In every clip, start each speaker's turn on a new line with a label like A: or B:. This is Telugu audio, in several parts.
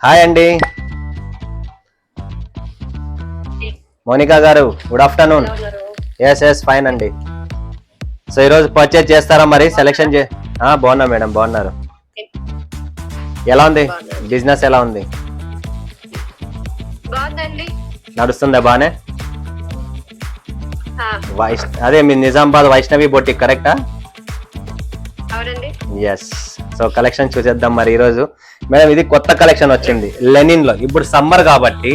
A: హాయ్ అండి మోనికా గారు, గుడ్ ఆఫ్టర్నూన్. ఎస్ ఫైన్ అండి. సో ఈరోజు పర్చేజ్ చేస్తారా మరి? సెలెక్షన్ బాగున్నా మేడం, బాగున్నారు. ఎలా ఉంది బిజినెస్? ఎలా ఉంది? నడుస్తుందా బానే? అదే మీ నిజామాబాద్ వైష్ణవి బొటిక్ కరెక్టా? ఎస్. సో కలెక్షన్ చూసేద్దాం మరి ఈరోజు. మేడం ఇది కొత్త కలెక్షన్ వచ్చింది లెనిన్ లో. ఇప్పుడు సమ్మర్ కాబట్టి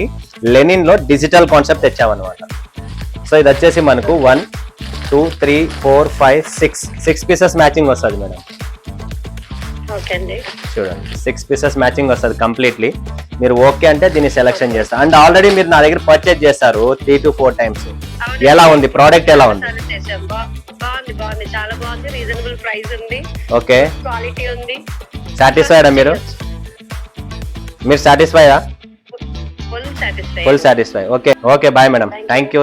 A: లెనిన్ లో డిజిటల్ కాన్సెప్ట్ తెచ్చామన్నమాట. సో ఇది వచ్చేసి మనకు 1 2 3 4 5 6 పీసెస్ మ్యాచింగ్ వస్తుంది మేడం. చూడండి 6 పీసెస్ మ్యాచింగ్ వస్తుంది కంప్లీట్లీ. మీరు ఓకే అంటే దీన్ని సెలెక్షన్ చేస్తారు. అండ్ ఆల్రెడీ మీరు నా దగ్గర పర్చేజ్ చేస్తారు 3 to 4 టైమ్స్. ఎలా ఉంది ప్రోడక్ట్? ఎలా ఉంది?
B: చాలా బాగుంది, రీజనబుల్ ప్రైస్ ఉంది.
A: ఓకే,
B: క్వాలిటీ ఉంది.
A: సాటిస్ఫైడా మీరు? సాటిస్ఫైడా? Full satisfy. Okay bye madam. Thank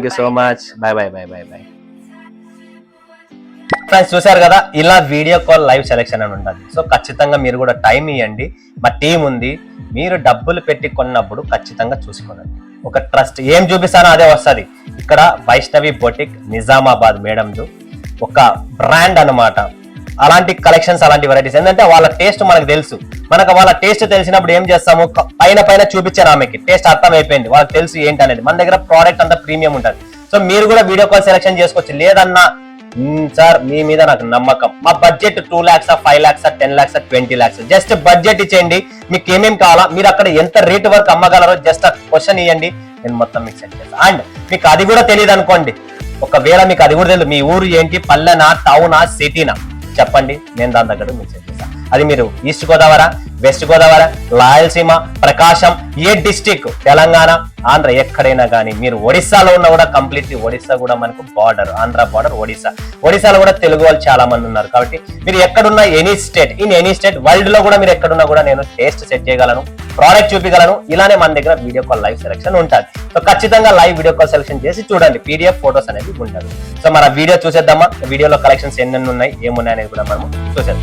A: you so much. Bye. Friends చూసారు కదా, ఇలా వీడియో కాల్ లైవ్ సెలెక్షన్ అని ఉంటుంది. సో ఖచ్చితంగా మీరు కూడా టైం ఇవ్వండి. మా టీం ఉంది. మీరు డబ్బులు పెట్టి కొన్నప్పుడు ఖచ్చితంగా చూసుకోండి. ఒక ట్రస్ట్ ఏం చూపిస్తానో అదే వస్తుంది. ఇక్కడ వైష్ణవి బొటిక్ నిజామాబాద్ మేడందు ఒక బ్రాండ్ అన్నమాట. అలాంటి కలెక్షన్స్, అలాంటి వెరైటీస్ ఏంటంటే వాళ్ళ టేస్ట్ మనకు తెలుసు. వాళ్ళ టేస్ట్ తెలిసినప్పుడు ఏం చేస్తాము, పైన చూపించారు. ఆమెకి టేస్ట్ అర్థం అయిపోయింది, వాళ్ళకి తెలుసు ఏంటి అనేది. మన దగ్గర ప్రోడక్ట్ అంతా ప్రీమియం ఉంటుంది. సో మీరు కూడా వీడియో కాల్ సెలెక్షన్ చేసుకోవచ్చు. లేదన్నా సార్ మీ మీద నాకు నమ్మకం, మా budget 2 lakhs 5 lakhs 10 lakhs 20 lakhs, just budget ఇచ్చేయండి. మీకు ఏమేమి కావాలా, మీరు అక్కడ ఎంత రేట్ వరకు అమ్మగలరో జస్ట్ ఆ క్వశ్చన్ ఇవ్వండి, నేను మొత్తం మీకు సెట్ చేస్తాను. అండ్ మీకు అది కూడా తెలియదు అనుకోండి, ఒకవేళ మీకు అది కూడా తెలియదు, మీ ఊరు ఏంటి, పల్లెనా, టౌనా, సిటీనా చెప్పండి, నేను దాని దగ్గర మీకు సెట్ చేస్తాను. అది మీరు ఈస్ట్ గోదావరి, వెస్ట్ గోదావరి, రాయలసీమ, ప్రకాశం, ఏ డిస్టిక్, తెలంగాణ, ఆంధ్ర, ఎక్కడైనా కానీ మీరు ఒడిస్సాలో ఉన్నా కూడా కంప్లీట్లీ, ఒడిస్సా కూడా మనకు బార్డర్, ఆంధ్ర బార్డర్ ఒడిస్సాలో కూడా తెలుగు వాళ్ళు చాలా మంది ఉన్నారు. కాబట్టి మీరు ఎక్కడున్నా ఎనీ స్టేట్ వరల్డ్ లో కూడా మీరు ఎక్కడున్నా కూడా నేను టేస్ట్ సెట్ చేయగలను, ప్రోడక్ట్ చూపించగలను. ఇలానే మన దగ్గర వీడియో కాల్ లైవ్ సెలెక్షన్ ఉంటుంది. సో ఖచ్చితంగా లైవ్ వీడియో కాల్ సెలెక్షన్ చేసి చూడండి, PDF ఫోటోస్ అనేది ఉంటుంది. సో మన వీడియో చూసేద్దామా? వీడియోలో కలెక్షన్స్ ఎన్ని ఉన్నాయి, ఏమున్నాయి అనేది కూడా మనం చూసేద్దాం.